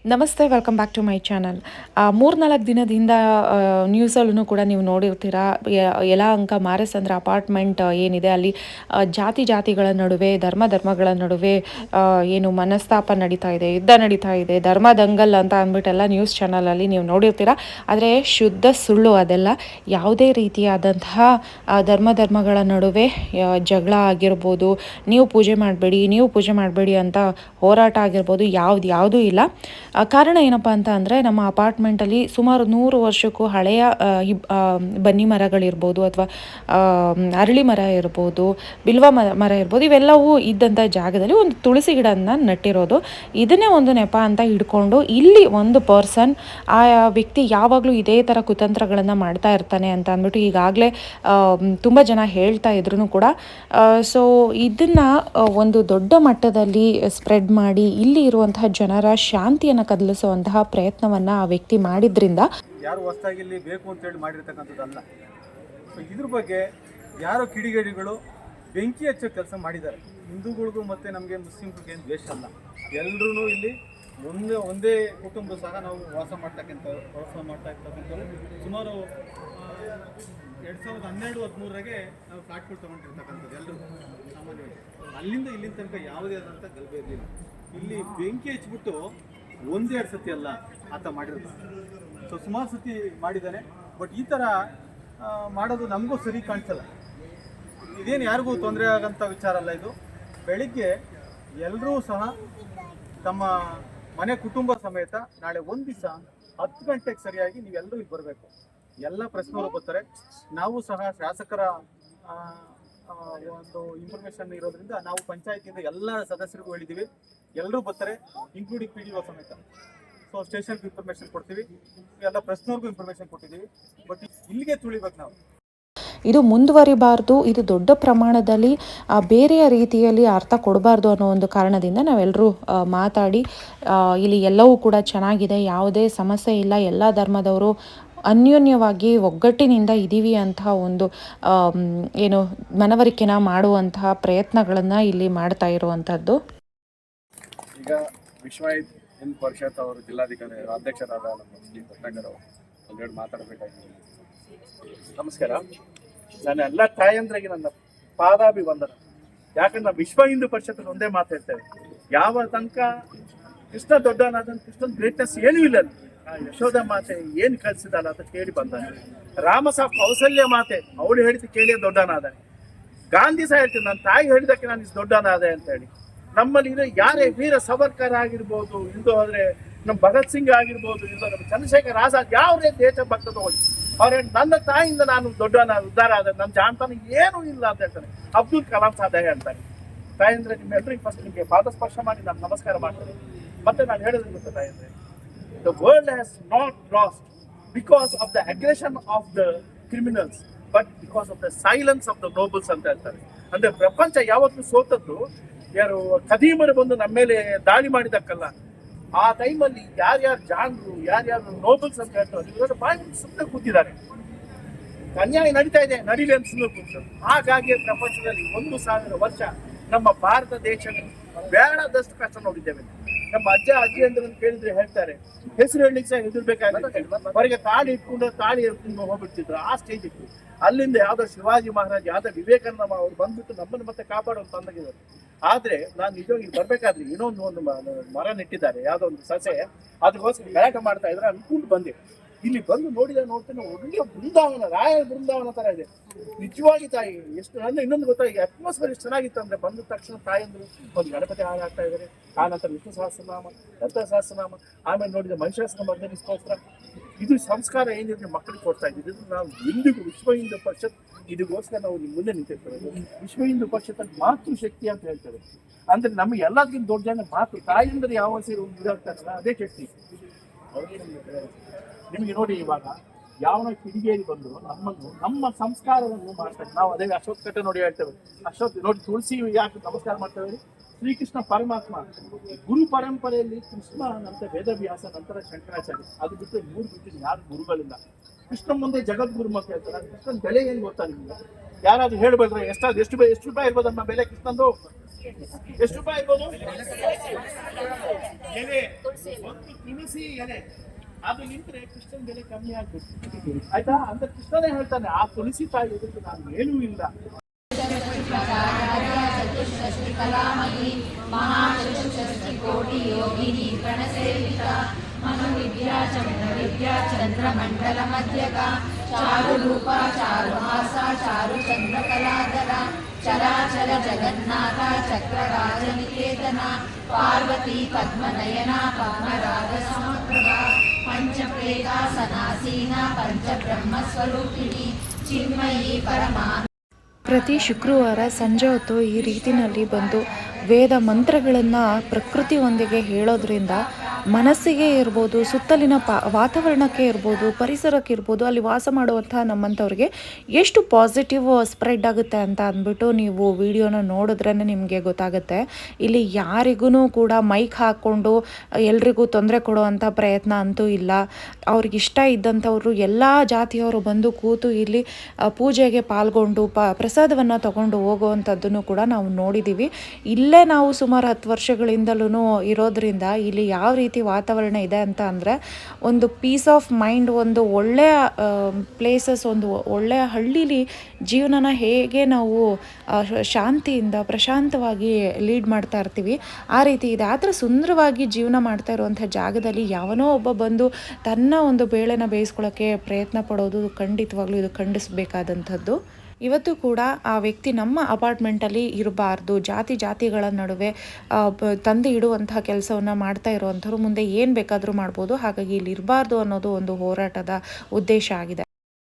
ನಮಸ್ತೆ, welcome back to my channel. 3-4 ದಿನದಿಂದ ನ್ಯೂಸಲ್ಲೂ ಕೂಡ ನೀವು ನೋಡಿರ್ತೀರಾ. ಯಲಹಂಕ ಮಾರಿಸಂದ್ರ ಅಪಾರ್ಟ್ಮೆಂಟ್ ಏನಿದೆ ಅಲ್ಲಿ ಜಾತಿಗಳ ನಡುವೆ, ಧರ್ಮಗಳ ನಡುವೆ ಏನು ಮನಸ್ತಾಪ ನಡೀತಾ ಇದೆ, ಯುದ್ಧ ನಡೀತಾ ಇದೆ, ಧರ್ಮ ದಂಗಲ್ ಅಂತ ಅಂದ್ಬಿಟ್ಟೆಲ್ಲ ನ್ಯೂಸ್ ಚಾನಲಲ್ಲಿ ನೀವು ನೋಡಿರ್ತೀರಾ. ಆದರೆ ಶುದ್ಧ ಸುಳ್ಳು ಅದೆಲ್ಲ. ಯಾವುದೇ ರೀತಿಯಾದಂತಹ ಧರ್ಮಗಳ ನಡುವೆ ಜಗಳ ಆಗಿರ್ಬೋದು, ನೀವು ಪೂಜೆ ಮಾಡಬೇಡಿ ಅಂತ ಹೋರಾಟ ಆಗಿರ್ಬೋದು, ಯಾವುದೂ ಇಲ್ಲ. ಕಾರಣ ಏನಪ್ಪ ಅಂತ ಅಂದರೆ, ನಮ್ಮ ಅಪಾರ್ಟ್ಮೆಂಟಲ್ಲಿ ಸುಮಾರು 100 ವರ್ಷಕ್ಕೂ ಹಳೆಯ ಬನ್ನಿ ಮರಗಳಿರ್ಬೋದು, ಅಥವಾ ಅರಳಿ ಮರ ಇರ್ಬೋದು, ಬಿಲ್ವ ಮರ ಇರ್ಬೋದು, ಇವೆಲ್ಲವೂ ಇದ್ದಂಥ ಜಾಗದಲ್ಲಿ ಒಂದು ತುಳಸಿ ಗಿಡನ ನಟ್ಟಿರೋದು. ಇದನ್ನೇ ಒಂದು ನೆಪ ಅಂತ ಹಿಡ್ಕೊಂಡು ಇಲ್ಲಿ ಒಂದು ಪರ್ಸನ್, ಆ ವ್ಯಕ್ತಿ ಯಾವಾಗಲೂ ಇದೇ ಥರ ಕುತಂತ್ರಗಳನ್ನು ಮಾಡ್ತಾ ಇರ್ತಾನೆ ಅಂತ ಅಂದ್ಬಿಟ್ಟು ಈಗಾಗಲೇ ತುಂಬ ಜನ ಹೇಳ್ತಾ ಇದ್ರು ಕೂಡ. ಸೊ ಇದನ್ನು ಒಂದು ದೊಡ್ಡ ಮಟ್ಟದಲ್ಲಿ ಸ್ಪ್ರೆಡ್ ಮಾಡಿ ಇಲ್ಲಿ ಇರುವಂತಹ ಜನರ ಶಾಂತಿಯನ್ನು ಕದಲಿಸುವಂತಹ ಪ್ರಯತ್ನವನ್ನು ಆ ವ್ಯಕ್ತಿ ಮಾಡಿದ್ರಿಂದ ಯಾರು ಹೊಸದಾಗಿ ಇಲ್ಲಿ ಬೇಕು ಅಂತೇಳಿ ಮಾಡಿರ್ತಕ್ಕಂಥದ್ದಲ್ಲ. ಸೊ ಇದ್ರ ಬಗ್ಗೆ ಯಾರೋ ಕಿಡಿಗೇಡಿಗಳು ಬೆಂಕಿ ಹಚ್ಚೋ ಕೆಲಸ ಮಾಡಿದ್ದಾರೆ. ಹಿಂದೂಗಳಿಗೂ ಮತ್ತು ನಮಗೆ ಮುಸ್ಲಿಮ್ಗಳಿಗೆ ಏನು ದ್ವೇಷ ಅಲ್ಲ. ಎಲ್ಲರೂ ಇಲ್ಲಿ ಒಂದೇ ಕುಟುಂಬ ಸಹ ನಾವು ವಾಸ ಮಾಡ್ತಾ ಇರ್ತಕ್ಕಂಥವ್ರು. ಸುಮಾರು 2012-13 ನಾವು ಫ್ಲಾಟ್ಗಳು ತೊಗೊಂಡಿರ್ತಕ್ಕಂಥದ್ದು ಎಲ್ಲರೂ ಸಾಮಾನ್ಯವಾಗಿ. ಅಲ್ಲಿಂದ ಇಲ್ಲಿನ ತನಕ ಯಾವುದೇ ಆದಂಥ ಗಲಭೆ ಇರಲಿಲ್ಲ. ಇಲ್ಲಿ ಬೆಂಕಿ ಹಚ್ಬಿಟ್ಟು 1-2 ಸತಿ ಅಲ್ಲ ಆತ ಮಾಡಿರ್ತಾನೆ. ಸೊ ಸುಮಾರು ಸತಿ ಮಾಡಿದ್ದಾನೆ. ಬಟ್ ಈ ಥರ ಮಾಡೋದು ನಮಗೂ ಸರಿ ಕಾಣಿಸಲ್ಲ. ಇದೇನು ಯಾರಿಗೂ ತೊಂದರೆ ಆಗೋಂಥ ವಿಚಾರ ಅಲ್ಲ ಇದು. ಬೆಳಿಗ್ಗೆ ಎಲ್ಲರೂ ಸಹ ತಮ್ಮ ಮನೆ ಕುಟುಂಬ ಸಮೇತ ನಾಳೆ ಒಂದು ದಿವಸ 10 ಗಂಟೆಗೆ ಸರಿಯಾಗಿ ನೀವೆಲ್ಲರೂ ಇಲ್ಲಿ ಬರಬೇಕು. ಎಲ್ಲ ಪ್ರಶ್ನೆಗಳು ಬರ್ತಾರೆ. ನಾವು ಸಹ ಶಾಸಕರ ಒಂದು ಇನ್ಫಾರ್ಮೇಷನ್ ಇರೋದ್ರಿಂದ ನಾವು ಪಂಚಾಯತಿಯಿಂದ ಎಲ್ಲ ಸದಸ್ಯರಿಗೂ ಹೇಳಿದ್ದೀವಿ, ಎಲ್ಲರೂ ಬರ್ತಾರೆ, ಇನ್ಕ್ಲೂಡಿಂಗ್ PDO ಸಮೇತ. ಸೊ ಸ್ಟೇಷನ್ಗೆ ಇನ್ಫಾರ್ಮೇಷನ್ ಕೊಡ್ತೀವಿ, ಎಲ್ಲ ಪ್ರಶ್ನೆವ್ರಿಗೂ ಇನ್ಫಾರ್ಮೇಷನ್ ಕೊಟ್ಟಿದ್ದೀವಿ. ಬಟ್ ಇಲ್ಲಿಗೆ ತುಳಿಬೇಕು ನಾವು. ಇದು ಮುಂದುವರಿಬಾರ್ದು, ಇದು ದೊಡ್ಡ ಪ್ರಮಾಣದಲ್ಲಿ ಬೇರೆಯ ರೀತಿಯಲ್ಲಿ ಅರ್ಥ ಕೊಡಬಾರ್ದು ಅನ್ನೋ ಒಂದು ಕಾರಣದಿಂದ ನಾವೆಲ್ಲರೂ ಮಾತಾಡಿ ಇಲ್ಲಿ ಎಲ್ಲವೂ ಕೂಡ ಚೆನ್ನಾಗಿದೆ, ಯಾವುದೇ ಸಮಸ್ಯೆ ಇಲ್ಲ, ಎಲ್ಲ ಧರ್ಮದವರು ಅನ್ಯೋನ್ಯವಾಗಿ ಒಗ್ಗಟ್ಟಿನಿಂದ ಇದ್ದೀವಿ ಅಂತಹ ಒಂದು ಏನು ಮನವರಿಕೆನ ಮಾಡುವಂತಹ ಪ್ರಯತ್ನಗಳನ್ನು ಇಲ್ಲಿ ಮಾಡ್ತಾ ಇರುವಂಥದ್ದು. ಈಗ ವಿಶ್ವ ಹಿಂದೂ ಪರಿಷತ್ ಅವರು ಜಿಲ್ಲಾಧಿಕಾರಿ ಅಧ್ಯಕ್ಷರಾದ ನಮ್ಮ ಶ್ರೀ ಕೃಷ್ಣಣ್ಣರು ಒಂದೆರಡು ಮಾತಾಡಬೇಕಾಗಿದೆ. ನಮಸ್ಕಾರ. ನಾನು ಎಲ್ಲ ತಾಯಂದ್ರಿಗೆ ನನ್ನ ಪಾದಾಭಿವಂದನ. ಯಾಕಂದ್ರೆ ನಾವು ವಿಶ್ವ ಹಿಂದೂ ಪರಿಷತ್ ಒಂದೇ ಮಾತಾಡ್ತೇವೆ. ಯಾವ ತನಕ ಕೃಷ್ಣ ದೊಡ್ಡವನಾದ ಕೃಷ್ಣನ ಗ್ರೇಟ್ನೆಸ್ ಏನೂ ಇಲ್ಲ. ಯಶೋಧ ಮಾತೆ ಏನು ಕಲಿಸಿದಲ್ಲ ಅಂತ ಕೇಳಿ ಬಂದಾನೆ. ರಾಮ ಸಹ ಕೌಸಲ್ಯ ಮಾತೆ ಅವಳು ಹೇಳಿದ ಕೇಳಿ ದೊಡ್ಡನಾದ. ಗಾಂಧಿ ಸಹ ಹೇಳ್ತೀನಿ, ನನ್ನ ತಾಯಿ ಹೇಳಿದಕ್ಕೆ ನಾನು ಇಷ್ಟು ದೊಡ್ಡನಾದೆ ಅಂತ ಹೇಳಿ. ನಮ್ಮಲ್ಲಿ ಇರೋ ಯಾರೇ ವೀರ ಸವರ್ಕರ್ ಆಗಿರ್ಬೋದು, ಇಂದು ಹೋದ್ರೆ ನಮ್ಮ ಭಗತ್ ಸಿಂಗ್ ಆಗಿರ್ಬೋದು, ಇಂದು ನಮ್ಮ ಚಂದ್ರಶೇಖರ್ ಆಜಾದ್, ಯಾವುದೇ ದೇಶ ಭಕ್ತ ತಗೊಳ್ಳಿ, ಅವ್ರು ನನ್ನ ತಾಯಿಯಿಂದ ನಾನು ಉದ್ಧಾರ ಆದ, ನನ್ನ ಜಾಣತನ ಏನೂ ಇಲ್ಲ ಅಂತ ಹೇಳ್ತಾರೆ. ಅಬ್ದುಲ್ ಕಲಾಂ ಸಾಧೆ ಹೇಳ್ತಾರೆ. ತಾಯಂದ್ರೆ ನಿಮ್ಮೆಲ್ಲರಿಗೆ ಫಸ್ಟ್ ನಿಮಗೆ ಪಾದಸ್ಪರ್ಶ ಮಾಡಿ ನಾನು ನಮಸ್ಕಾರ ಮಾಡ್ತೇನೆ. ಮತ್ತೆ ನಾನು ಹೇಳಿದ್ರೆ ಗೊತ್ತಾ ತಾಯಂದ್ರೆ, the world has not lost because of the aggression of the criminals, but because of the silence of the nobles ಅಂತ ಹೇಳ್ತಾರೆ. ಅಂದ್ರೆ ಪ್ರಪಂಚ ಯಾವತ್ತೂ ಸೋತದ್ದು ಯಾರು ಖದೀಮರು ಬಂದು ನಮ್ಮ ಮೇಲೆ ದಾಳಿ ಮಾಡಿದಕ್ಕಲ್ಲ. ಆ ಟೈಮಲ್ಲಿ ಯಾರ್ಯಾರು ಜಾಣರು, ಯಾರ್ಯಾರು ನೋಬಲ್ಸ್ ಅಂತ ಹೇಳ್ತಾರೆ, ಇವರು ಬಾಯಿ ಸುಮ್ಮನೆ ಕೂತಿದ್ದಾರೆ. ಅನ್ಯಾಯ ನಡೀತಾ ಇದೆ, ನಡೀಲಿ ಅಂತ ಸುಮ್ಮನೆ ಕೂತು. ಹಾಗಾಗಿ ಪ್ರಪಂಚದಲ್ಲಿ 1000 ವರ್ಷ ನಮ್ಮ ಭಾರತ ದೇಶ ಬೇಡದಷ್ಟು ಕಷ್ಟ ನೋಡಿದ್ದೇವೆ. ನಮ್ಮ ಅಜ್ಜಿ ಅಂತ ಕೇಳಿದ್ರೆ ಹೇಳ್ತಾರೆ, ಹೆಸರು ಹೇಳಲಿಕ್ಕೆ ಸಹ ಹೆದರ್ಬೇಕಾಗುತ್ತೆ. ಹೊರಗೆ ತಾಳಿ ಇಟ್ಕೊಂಡು ಹೋಗ್ಬಿಡ್ತಿದ್ರು. ಆ ಸ್ಟೇಜ್ ಇತ್ತು. ಅಲ್ಲಿಂದ ಯಾವ್ದೋ ಶಿವಾಜಿ ಮಹಾರಾಜ್, ಯಾವ್ದೋ ವಿವೇಕಾನಂದ ಅವ್ರು ಬಂದ್ಬಿಟ್ಟು ನಮ್ಮನ್ನು ಮತ್ತೆ ಕಾಪಾಡೋದು ತಂದಾಗಿದ್ದಾರೆ. ಆದ್ರೆ ನಾನು ನಿಜವಾಗಿ ಬರ್ಬೇಕಾದ್ರೆ ಇನ್ನೊಂದು ಮರ ನೆಟ್ಟಿದ್ದಾರೆ, ಯಾವ್ದೋ ಒಂದು ಸಸೆ, ಅದಕ್ಕೋಸ್ಕರ ಗಲಾಟೆ ಮಾಡ್ತಾ ಇದ್ರೆ ಅನ್ಕೊಂಡು ಬಂದೆ. ಇಲ್ಲಿ ಬಂದು ನೋಡ್ತೇನೆ, ಒಳ್ಳೆಯ ಬೃಂದಾವನ, ರಾಯರ ಬೃಂದಾವನ ತರ ಇದೆ. ನಿಜವಾಗಿ ತಾಯಿ ಎಷ್ಟು ಅಂದ್ರೆ ಇನ್ನೊಂದು ಗೊತ್ತಾಗಿ ಅಟ್ಮಾಸ್ಫಿಯರ್ ಎಷ್ಟು ಚೆನ್ನಾಗಿತ್ತು ಅಂದ್ರೆ, ಬಂದ ತಕ್ಷಣ ತಾಯಿ ಅಂದ್ರೆ ಒಂದು ಗಣಪತಿ ಹಾಡು ಹಾಕ್ತಾ ಇದ್ದಾರೆ. ಆ ನಂತರ ವಿಷ್ಣು ಸಹಸ್ರನಾಮ, ದತ್ತ ಸಹಸ್ರನಾಮ, ಆಮೇಲೆ ನೋಡಿದ ಮಹಿಷಾಸುರ ಮರ್ದಿನಿ ಸ್ತೋತ್ರ. ಇದು ಸಂಸ್ಕಾರ ಏನಿದ್ರೆ ಮಕ್ಕಳಿಗೆ ಕೊಡ್ತಾ ಇದ್ದೀವಿ. ಇದು ನಾವು ಇಂದಿಗೂ ವಿಶ್ವ ಹಿಂದೂ ಪರಿಷತ್ ಇದಕ್ಕೋಸ್ಕರ ನಾವು ನಿಮ್ಮ ಮುಂದೆ ನಿಂತಿರ್ತೇವೆ. ವಿಶ್ವ ಹಿಂದೂ ಪರಿಷತ್ ಮಾತೃಶಕ್ತಿ ಅಂತ ಹೇಳ್ತೇವೆ. ಅಂದ್ರೆ ನಮಗೆ ಎಲ್ಲದಕ್ಕಿಂತ ದೊಡ್ಡ ಜನ ಮಾತು ತಾಯಿ ಅಂದ್ರೆ ಯಾವ ಸೇರಿ ಇದಾಗ್ತಾರಲ್ಲ ಅದೇ ಶಕ್ತಿ. ನಿಮಗೆ ನೋಡಿ, ಇವಾಗ ಯಾವನ ಕಿಡಿಗೇರಿ ಬಂದು ನಮ್ಮ ಸಂಸ್ಕಾರವನ್ನು ಮಾಡ್ತಾರೆ. ನಾವು ಅದೇ ಅಶೋಕ್ ಕಟ್ಟೆ ನೋಡಿ ಹೇಳ್ತೇವೆ. ಅಶೋಕ್ ನೋಡಿ, ತುಳಸಿ ಯಾಕೆ ನಮಸ್ಕಾರ ಮಾಡ್ತೇವೆ? ಶ್ರೀಕೃಷ್ಣ ಪರಮಾತ್ಮ ಗುರು ಪರಂಪರೆಯಲ್ಲಿ ಕೃಷ್ಣ, ನಂತರ ವೇದವ್ಯಾಸ, ನಂತರ ಶಂಕರಾಚಾರ್ಯ. ಅದು ಬಿಟ್ಟು 3 ಬಿಟ್ಟು ಯಾರು ಗುರುಗಳಿಲ್ಲ. ಕೃಷ್ಣ ಮುಂದೆ ಜಗದ್ಗುರು ಅಂತ ಹೇಳ್ತಾರೆ. ಕೃಷ್ಣನ ಬೆಲೆ ಏನು ಗೊತ್ತಾ ನಿಮ್ಗೆ? ಯಾರಾದ್ರೂ ಹೇಳ್ಬೇಡ್ರೆ ಎಷ್ಟು ರೂಪಾಯಿ ಇರ್ಬೋದು ನಮ್ಮ ಬೆಲೆ ಕೃಷ್ಣಂದು? ಎಷ್ಟು ರೂಪಾಯಿ ಇರ್ಬೋದು? ಎಲೆ, ಒಂದು ತುಳಸಿ ಎಲೆ ಅದು ನಿಂತ್ರೆ ಕೃಷ್ಣನ ಬೆಲೆ ಕಮ್ಮಿ ಆಗ್ಬೇಕು. ಆಯ್ತಾ? ಅಂತ ಕೃಷ್ಣನೇ ಹೇಳ್ತಾನೆ, ಆ ತುಳಸಿ ತಾಯಿ ಎದುರಿಗೆ ನಾನು ಏನೂ ಇಲ್ಲ. ಚಂದ್ರಮಂಡಲ ಮಧ್ಯಕ ಚಾರು ರೂಪ ಚಾರು ಹಾಸ ಚಾರು ಚಂದ್ರಕಲಾಧರ ಚರಾಚರ ಜಗನ್ನಾಥ ಚಕ್ರರಾಜ ನಿಕೇತನ ಪಾರ್ವತಿ ಪದ್ಮನಯನ ಪದ್ಮರಾಗ ಸಮಪ್ರಭ ಪಂಚಪ್ರೇತಾಸನಾಸೀನ ಪಂಚಬ್ರಹ್ಮ ಸ್ವರೂಪಿಣಿ ಚಿನ್ಮಯಿ ಪರಮಾ. ಪ್ರತಿ ಶುಕ್ರವಾರ ಸಂಜೆ ಹೊತ್ತು ಈ ರೀತಿಯಲ್ಲಿ ಬಂದು ವೇದ ಮಂತ್ರಗಳನ್ನು ಪ್ರಕೃತಿಯೊಂದಿಗೆ ಹೇಳೋದ್ರಿಂದ ಮನಸ್ಸಿಗೆ ಇರ್ಬೋದು, ಸುತ್ತಲಿನ ವಾತಾವರಣಕ್ಕೆ ಇರ್ಬೋದು, ಪರಿಸರಕ್ಕೆ ಇರ್ಬೋದು, ಅಲ್ಲಿ ವಾಸ ಮಾಡುವಂಥ ನಮ್ಮಂಥವ್ರಿಗೆ ಎಷ್ಟು ಪಾಸಿಟಿವ್ ಸ್ಪ್ರೆಡ್ ಆಗುತ್ತೆ ಅಂತ ಅಂದ್ಬಿಟ್ಟು ನೀವು ವಿಡಿಯೋನ ನೋಡಿದ್ರೇ ನಿಮಗೆ ಗೊತ್ತಾಗುತ್ತೆ. ಇಲ್ಲಿ ಯಾರಿಗೂ ಕೂಡ ಮೈಕ್ ಹಾಕ್ಕೊಂಡು ಎಲ್ರಿಗೂ ತೊಂದರೆ ಕೊಡುವಂಥ ಪ್ರಯತ್ನ ಅಂತೂ ಇಲ್ಲ. ಅವ್ರಿಗಿಷ್ಟ ಇದ್ದಂಥವ್ರು ಎಲ್ಲ ಜಾತಿಯವರು ಬಂದು ಕೂತು ಇಲ್ಲಿ ಪೂಜೆಗೆ ಪಾಲ್ಗೊಂಡು ಪ್ರಸಾದವನ್ನು ತಗೊಂಡು ಹೋಗುವಂಥದ್ದನ್ನು ಕೂಡ ನಾವು ನೋಡಿದ್ದೀವಿ. ಇಲ್ಲೇ ನಾವು ಸುಮಾರು 10 ವರ್ಷಗಳಿಂದಲೂ ಇರೋದ್ರಿಂದ ಇಲ್ಲಿ ಯಾವ ರೀತಿ ವಾತಾವರಣ ಇದೆ ಅಂತ ಅಂದರೆ ಒಂದು ಪೀಸ್ ಆಫ್ ಮೈಂಡ್, ಒಂದು ಒಳ್ಳೆಯ ಪ್ಲೇಸಸ್, ಒಂದು ಒಳ್ಳೆಯ ಹಳ್ಳೀಲಿ ಜೀವನನ ಹೇಗೆ ನಾವು ಶಾಂತಿಯಿಂದ ಪ್ರಶಾಂತವಾಗಿ ಲೀಡ್ ಮಾಡ್ತಾ ಇರ್ತೀವಿ ಆ ರೀತಿ ಇದೆ. ಆದರೆ ಸುಂದರವಾಗಿ ಜೀವನ ಮಾಡ್ತಾ ಇರುವಂಥ ಜಾಗದಲ್ಲಿ ಯಾವನೋ ಒಬ್ಬ ಬಂದು ತನ್ನ ಒಂದು ಬೇಳೆನ ಬೇಯಿಸ್ಕೊಳ್ಳೋಕ್ಕೆ ಪ್ರಯತ್ನ ಪಡೋದು ಖಂಡಿತವಾಗ್ಲೂ ಇದು ಖಂಡಿಸಬೇಕಾದಂಥದ್ದು. ಇವತ್ತು ಕೂಡ ಆ ವ್ಯಕ್ತಿ ನಮ್ಮ ಅಪಾರ್ಟ್ಮೆಂಟಲ್ಲಿ ಇರಬಾರ್ದು, ಜಾತಿಗಳ ನಡುವೆ ತಂದು ಇಡುವಂತಹ ಕೆಲಸವನ್ನು ಮಾಡ್ತಾ ಇರುವಂಥವ್ರು ಮುಂದೆ ಏನು ಬೇಕಾದರೂ ಮಾಡ್ಬೋದು. ಹಾಗಾಗಿ ಇಲ್ಲಿ ಇರಬಾರ್ದು ಅನ್ನೋದು ಒಂದು ಹೋರಾಟದ ಉದ್ದೇಶ ಆಗಿದೆ.